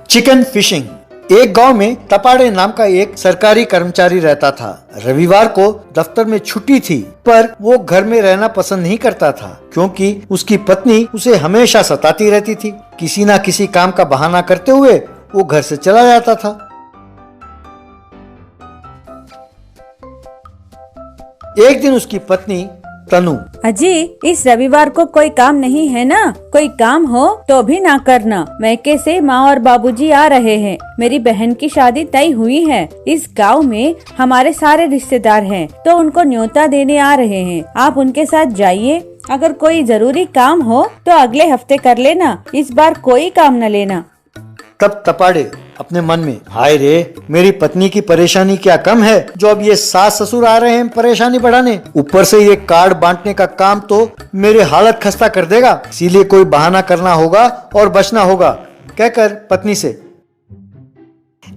Chicken fishing. एक गांव में तपाड़े नाम का एक सरकारी कर्मचारी रहता था। रविवार को दफ्तर में छुट्टी थी, पर वो घर में रहना पसंद नहीं करता था क्योंकि उसकी पत्नी उसे हमेशा सताती रहती थी। किसी न किसी काम का बहाना करते हुए वो घर से चला जाता था। एक दिन उसकी पत्नी तनु, अजी इस रविवार को कोई काम नहीं है ना? कोई काम हो तो भी ना करना। मैके से माँ और बाबूजी आ रहे हैं। मेरी बहन की शादी तय हुई है। इस गांव में हमारे सारे रिश्तेदार हैं, तो उनको न्योता देने आ रहे हैं। आप उनके साथ जाइए। अगर कोई जरूरी काम हो तो अगले हफ्ते कर लेना, इस बार कोई काम न लेना। तब तपाड़े अपने मन में, हाय रे, मेरी पत्नी की परेशानी क्या कम है जो अब ये सास ससुर आ रहे हैं परेशानी बढ़ाने। ऊपर से ये कार्ड बांटने का काम तो मेरी हालत खस्ता कर देगा। इसीलिए कोई बहाना करना होगा और बचना होगा, कहकर पत्नी से,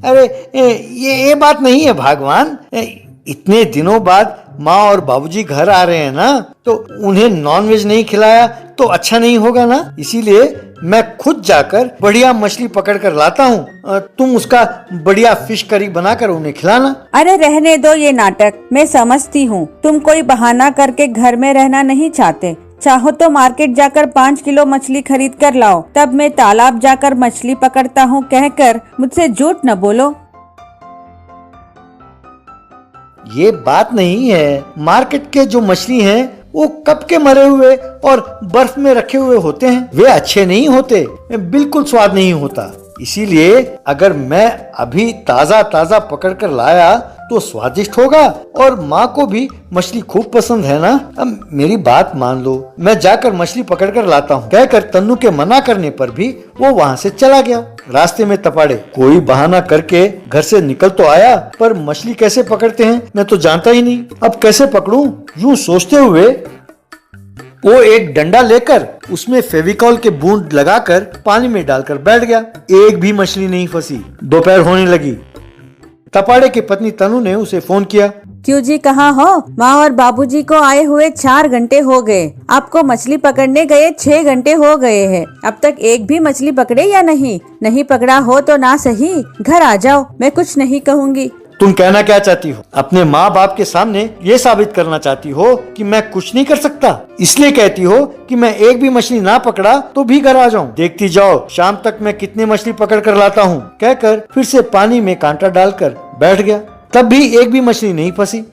अरे ये बात नहीं है भगवान, इतने दिनों बाद माँ और बाबूजी घर आ रहे हैं ना, तो उन्हें नॉनवेज नहीं खिलाया तो अच्छा नहीं होगा ना। इसीलिए मैं खुद जाकर बढ़िया मछली पकड़ कर लाता हूँ। तुम उसका बढ़िया फिश करी बनाकर उन्हें खिलाना। अरे रहने दो ये नाटक। मैं समझती हूँ तुम कोई बहाना करके घर में रहना नहीं चाहते। चाहो तो मार्केट जाकर 5 किलो मछली खरीद कर लाओ, तब मैं तालाब जाकर मछली पकड़ता हूँ कहकर मुझसे झूठ न बोलो। ये बात नहीं है। मार्केट के जो मछली हैं वो कब के मरे हुए और बर्फ में रखे हुए होते हैं। वे अच्छे नहीं होते, बिल्कुल स्वाद नहीं होता। इसीलिए अगर मैं अभी ताजा ताजा पकड़ कर लाया तो स्वादिष्ट होगा और माँ को भी मछली खूब पसंद है ना। अब मेरी बात मान लो, मैं जाकर मछली पकड़ कर लाता हूँ, कहकर तन्नू के मना करने पर भी वो वहाँ से चला गया। रास्ते में तपाड़े कोई बहाना करके घर से निकल तो आया, पर मछली कैसे पकड़ते हैं मैं तो जानता ही नहीं। अब कैसे पकड़ूं, यूं सोचते हुए वो एक डंडा लेकर उसमें फेविकॉल के बूंद लगाकर पानी में डालकर बैठ गया। एक भी मछली नहीं फंसी। दोपहर होने लगी। तपाड़े की पत्नी तनु ने उसे फोन किया। क्यों जी, कहाँ हो? माँ और बाबूजी को आए हुए 4 घंटे हो गए। आपको मछली पकड़ने गए 6 घंटे हो गए हैं। अब तक एक भी मछली पकड़े या नहीं? नहीं पकड़ा हो तो ना सही घर आ जाओ, मैं कुछ नहीं कहूँगी। तुम कहना क्या चाहती हो? अपने माँ बाप के सामने ये साबित करना चाहती हो कि मैं कुछ नहीं कर सकता, इसलिए कहती हो कि मैं एक भी मछली ना पकड़ा तो भी घर आ जाऊं। देखती जाओ शाम तक मैं कितनी मछली पकड़ कर लाता हूँ, कहकर फिर से पानी में कांटा डालकर बैठ गया। तब भी एक भी मछली नहीं फंसी।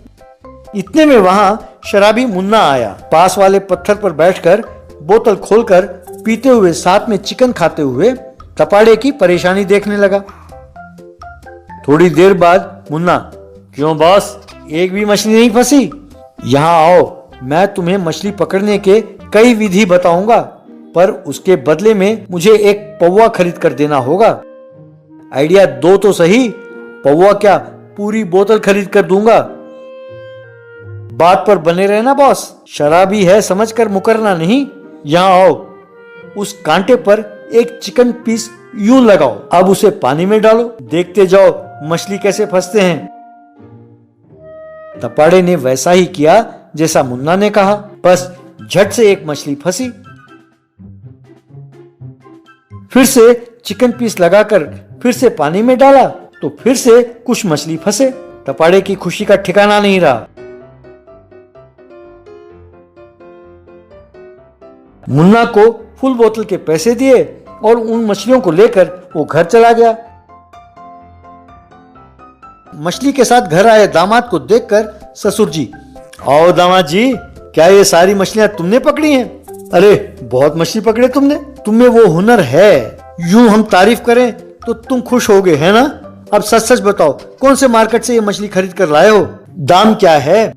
इतने में वहाँ शराबी मुन्ना आया। पास वाले पत्थर पर बैठकर बोतल खोलकर पीते हुए साथ में चिकन खाते हुए तपाड़े की परेशानी देखने लगा। थोड़ी देर बाद मुन्ना, क्यों बॉस, एक भी मछली नहीं फंसी? यहाँ आओ, मैं तुम्हें मछली पकड़ने के कई विधि बताऊंगा, पर उसके बदले में मुझे एक पौवा खरीद कर देना होगा। आइडिया दो तो सही। पौवा क्या, पूरी बोतल खरीद कर दूंगा। बात पर बने रहना बॉस, शराबी है समझकर मुकरना नहीं। यहाँ आओ, उस कांटे पर एक चिकन पीस यूं लगाओ। अब उसे पानी में डालो, देखते जाओ मछली कैसे फंसते हैं। तपाड़े ने वैसा ही किया जैसा मुन्ना ने कहा, बस झट से एक मछली फंसी। फिर से चिकन पीस लगाकर फिर से पानी में डाला तो फिर से कुछ मछली फंसे। तपाड़े की खुशी का ठिकाना नहीं रहा। मुन्ना को फुल बोतल के पैसे दिए और उन मछलियों को लेकर वो घर चला गया। मछली के साथ घर आए दामाद को देखकर ससुर जी, आओ दामाद जी, क्या ये सारी मछलियां तुमने पकड़ी हैं? अरे बहुत मछली पकड़े तुमने, तुम्हें वो हुनर है। यूं हम तारीफ करें तो तुम खुश होगे, है ना? अब सच सच बताओ, कौन से मार्केट से ये मछली खरीद कर लाए हो? दाम क्या है?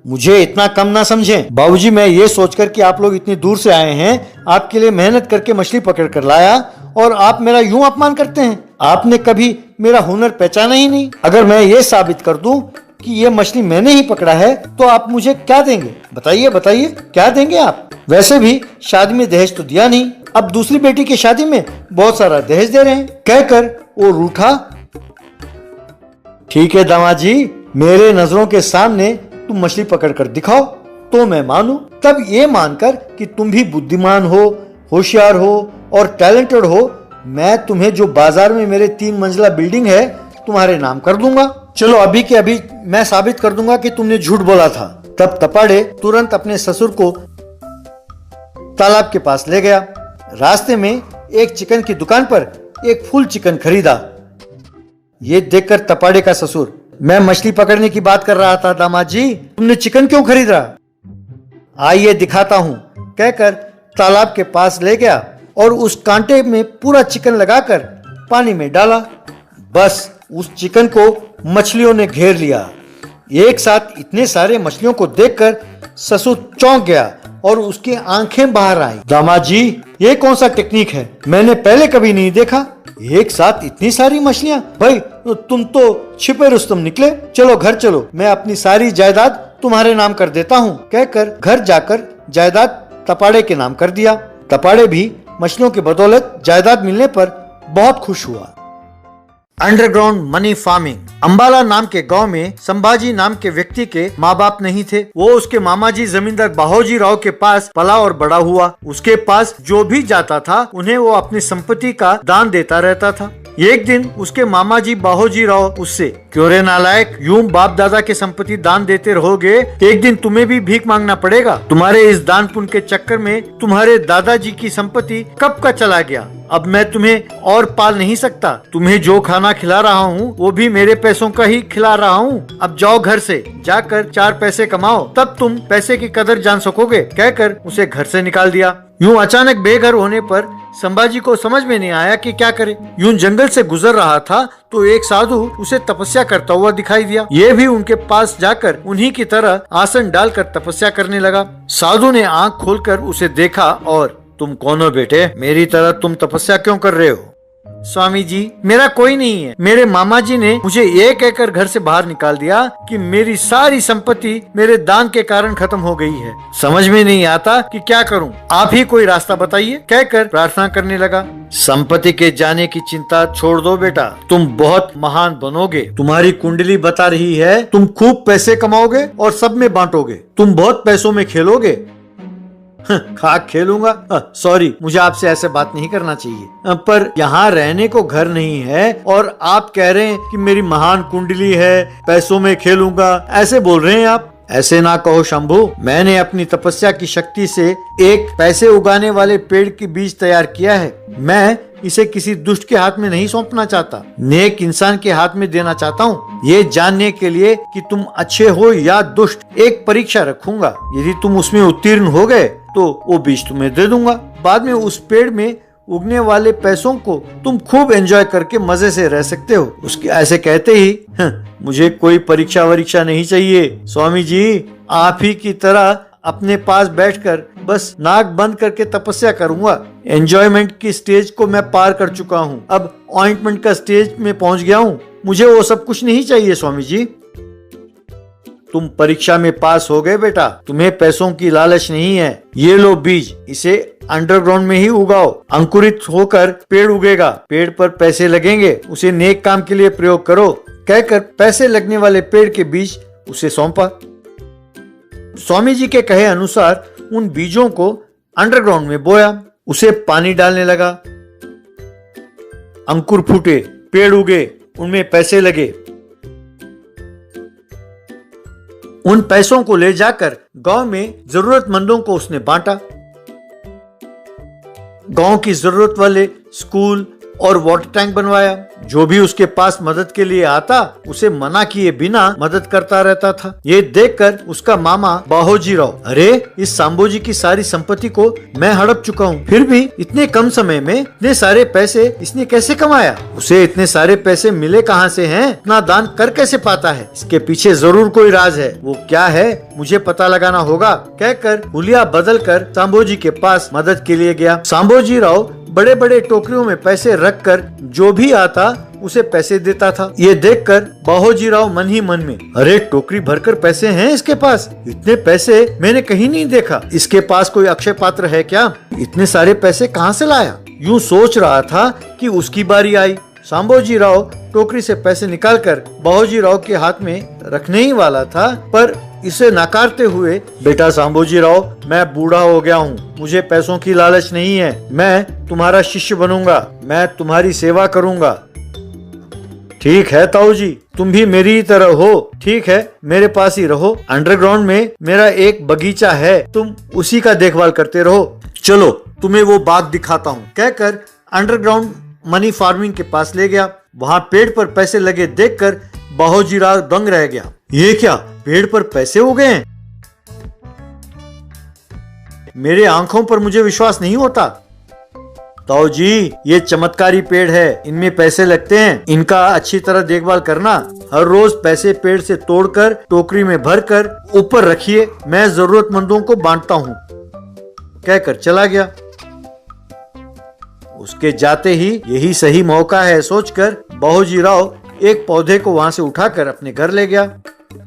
मुझे इतना कम ना समझें। बाबूजी, मैं ये सोचकर कि आप लोग इतनी दूर से आए हैं, आपके लिए मेहनत करके मछली पकड़ कर लाया और आप मेरा यूं अपमान करते हैं। आपने कभी मेरा हुनर पहचाना ही नहीं। अगर मैं ये साबित कर दूं कि ये मछली मैंने ही पकड़ा है तो आप मुझे क्या देंगे? बताइए बताइए, क्या देंगे आप? वैसे भी शादी में दहेज तो दिया नहीं, अब दूसरी बेटी की शादी में बहुत सारा दहेज दे रहे हैं, कहकर वो रूठा। ठीक है दामाद जी, मेरे नजरों के सामने तुम मछली पकड़ कर दिखाओ तो मैं मानूं। तब ये मानकर कि तुम भी बुद्धिमान हो, होशियार हो और टैलेंटेड हो, मैं तुम्हें जो बाजार में मेरे 3 मंजिला बिल्डिंग है तुम्हारे नाम कर दूंगा। चलो अभी के अभी मैं साबित कर दूंगा कि तुमने झूठ बोला था। तब तपाड़े तुरंत अपने ससुर को तालाब के पास ले गया। रास्ते में एक चिकन की दुकान पर एक फुल चिकन खरीदा। ये देखकर तपाड़े का ससुर, मैं मछली पकड़ने की बात कर रहा था दामाद जी, तुमने चिकन क्यों खरीदा? आइए दिखाता हूँ, कहकर तालाब के पास ले गया और उस कांटे में पूरा चिकन लगाकर पानी में डाला। बस उस चिकन को मछलियों ने घेर लिया। एक साथ इतने सारे मछलियों को देखकर ससुर चौंक गया और उसकी आंखें बाहर आई। दामाद जी, ये कौन सा टेक्निक है? मैंने पहले कभी नहीं देखा। एक साथ इतनी सारी मछलियां? भाई तुम तो छिपे रुस्तम निकले। चलो घर चलो, मैं अपनी सारी जायदाद तुम्हारे नाम कर देता हूँ, कहकर घर जाकर जायदाद तपाड़े के नाम कर दिया। तपाड़े भी मछलियों की बदौलत जायदाद मिलने पर बहुत खुश हुआ। Underground money farming. अंबाला नाम के गांव में संभाजी नाम के व्यक्ति के माँ बाप नहीं थे। वो उसके मामा जी जमींदार बाहोजी राव के पास पला और बड़ा हुआ। उसके पास जो भी जाता था उन्हें वो अपनी संपत्ति का दान देता रहता था। एक दिन उसके मामा जी बाहोजी राव उससे, क्यों रे नालायक, यूं बाप दादा के संपत्ति दान देते रहोगे, एक दिन तुम्हें भी भीख मांगना पड़ेगा। तुम्हारे इस दान पुण्य के चक्कर में तुम्हारे दादाजी की संपत्ति कब का चला गया। अब मैं तुम्हें और पाल नहीं सकता। तुम्हें जो खाना खिला रहा हूँ वो भी मेरे पैसों का ही खिला रहा हूँ। अब जाओ घर से, जाकर 4 पैसे कमाओ, तब तुम पैसे की कदर जान सकोगे, कहकर उसे घर से निकाल दिया। यूं अचानक बेघर होने पर संभाजी को समझ में नहीं आया कि क्या करे। यूं जंगल से गुजर रहा था तो एक साधु उसे तपस्या करता हुआ दिखाई दिया। ये भी उनके पास जाकर उन्हीं की तरह आसन डालकर तपस्या करने लगा। साधु ने आंख खोलकर उसे देखा और, तुम कौन हो बेटे? मेरी तरह तुम तपस्या क्यों कर रहे हो? स्वामी जी, मेरा कोई नहीं है। मेरे मामा जी ने मुझे ये कहकर घर से बाहर निकाल दिया कि मेरी सारी संपत्ति मेरे दान के कारण खत्म हो गई है। समझ में नहीं आता कि क्या करूं, आप ही कोई रास्ता बताइए, कहकर प्रार्थना करने लगा। संपत्ति के जाने की चिंता छोड़ दो बेटा, तुम बहुत महान बनोगे। तुम्हारी कुंडली बता रही है तुम खूब पैसे कमाओगे और सब में बांटोगे। तुम बहुत पैसों में खेलोगे। खाक खेलूंगा? सॉरी, मुझे आपसे ऐसे बात नहीं करना चाहिए, पर यहाँ रहने को घर नहीं है और आप कह रहे हैं कि मेरी महान कुंडली है, पैसों में खेलूंगा, ऐसे बोल रहे हैं आप। ऐसे ना कहो शंभू, मैंने अपनी तपस्या की शक्ति से एक पैसे उगाने वाले पेड़ की बीज तैयार किया है। मैं इसे किसी दुष्ट के हाथ में नहीं सौंपना चाहता, नेक इंसान के हाथ में देना चाहता हूँ। ये जानने के लिए कि तुम अच्छे हो या दुष्ट एक परीक्षा रखूंगा। यदि तुम उसमें उत्तीर्ण हो गए तो वो बीज तुम्हें दे दूंगा। बाद में उस पेड़ में उगने वाले पैसों को तुम खूब एंजॉय करके मजे से रह सकते हो। उसके ऐसे कहते ही, मुझे कोई परीक्षा वरीक्षा नहीं चाहिए स्वामी जी, आप ही की तरह अपने पास बैठकर बस नाक बंद करके तपस्या करूंगा। एंजॉयमेंट की स्टेज को मैं पार कर चुका हूँ, अब ऑइंटमेंट का स्टेज में पहुँच गया हूँ। मुझे वो सब कुछ नहीं चाहिए स्वामी जी। तुम परीक्षा में पास हो गए बेटा, तुम्हें पैसों की लालच नहीं है। ये लो बीज, इसे अंडरग्राउंड में ही उगाओ, अंकुरित होकर पेड़ उगेगा, पेड़ पर पैसे लगेंगे, उसे नेक काम के लिए प्रयोग करो, कहकर पैसे लगने वाले पेड़ के बीज उसे सौंपा। स्वामी जी के कहे अनुसार उन बीजों को अंडरग्राउंड में बोया, उसे पानी डालने लगा। अंकुर फूटे, पेड़ उगे, उनमें पैसे लगे। उन पैसों को ले जाकर गांव में जरूरतमंदों को उसने बांटा। गांव की जरूरत वाले स्कूल और वाटर टैंक बनवाया। जो भी उसके पास मदद के लिए आता उसे मना किए बिना मदद करता रहता था। ये देखकर उसका मामा बाहोजी राव, अरे इस सांबोजी की सारी संपत्ति को मैं हड़प चुका हूँ, फिर भी इतने कम समय में इतने सारे पैसे इसने कैसे कमाया? उसे इतने सारे पैसे मिले कहाँ से हैं? इतना दान कर कैसे पाता है? इसके पीछे जरूर कोई राज है, वो क्या है मुझे पता लगाना होगा, कहकर हुलिया बदल कर सांबोजी के पास मदद के लिए गया। सांबोजी राव बड़े बड़े टोकरियों में पैसे रखकर जो भी आता उसे पैसे देता था। ये देखकर बाहोजी राव मन ही मन में, अरे टोकरी भरकर पैसे हैं इसके पास, इतने पैसे मैंने कहीं नहीं देखा, इसके पास कोई अक्षय पात्र है क्या? इतने सारे पैसे कहाँ से लाया? यूं सोच रहा था कि उसकी बारी आई। सांबोजी राव टोकरी से पैसे निकालकर बाहोजी राव के हाथ में रखने ही वाला था, पर इसे नकारते हुए, बेटा सांबोजी राव, मैं बूढ़ा हो गया हूँ, मुझे पैसों की लालच नहीं है, मैं तुम्हारा शिष्य बनूंगा, मैं तुम्हारी सेवा करूंगा। ठीक है ताऊ जी, तुम भी मेरी ही तरह हो, ठीक है मेरे पास ही रहो, अंडरग्राउंड में मेरा एक बगीचा है, तुम उसी का देखभाल करते रहो। चलो तुम्हें वो बाग दिखाता हूँ, कहकर अंडरग्राउंड मनी फार्मिंग के पास ले गया। वहाँ पेड़ पर पैसे लगे देखकर बाहोजीराव दंग रह गया। ये क्या, पेड़ पर पैसे हो गए हैं? मेरे आंखों पर मुझे विश्वास नहीं होता। ताऊ जी, ये चमत्कारी पेड़ है, इनमें पैसे लगते हैं, इनका अच्छी तरह देखभाल करना। हर रोज पैसे पेड़ से तोड़कर टोकरी में भरकर ऊपर रखिए, मैं जरूरतमंदों को बांटता हूँ, कहकर चला गया। उसके जाते ही यही सही मौका है सोचकर बाहोजीराव एक पौधे को वहां से उठाकर अपने घर ले गया,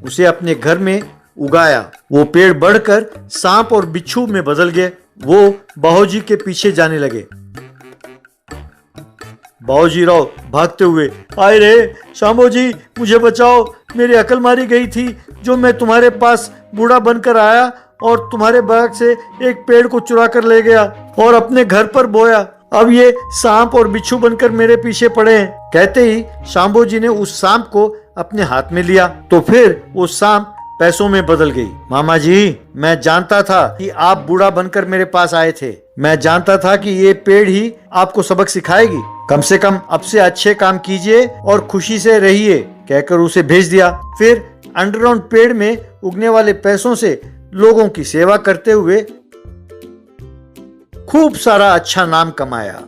उसे अपने घर में उगाया। वो पेड़ बढ़कर सांप और बिच्छू में बदल गए। वो बाहोजी के पीछे जाने लगे। बाहोजीराव भागते हुए, आए रे शामोजी, मुझे बचाओ, मेरी अकल मारी गई थी, जो मैं तुम्हारे पास बूढ़ा बनकर आया और तुम्हारे बाग से एक पेड़ को चुरा कर ले गया और अपने घर पर बोया। अब ये सांप और बिच्छू बनकर मेरे पीछे पड़े हैं। कहते ही शाम्बोजी ने उस सांप को अपने हाथ में लिया तो फिर वो सांप पैसों में बदल गई। मामा जी, मैं जानता था कि आप बूढ़ा बनकर मेरे पास आए थे, मैं जानता था कि ये पेड़ ही आपको सबक सिखाएगी, कम से कम अब से अच्छे काम कीजिए और खुशी से रहिए, कहकर उसे भेज दिया। फिर अंडरग्राउंड पेड़ में उगने वाले पैसों से लोगों की सेवा करते हुए खूब सारा अच्छा नाम कमाया।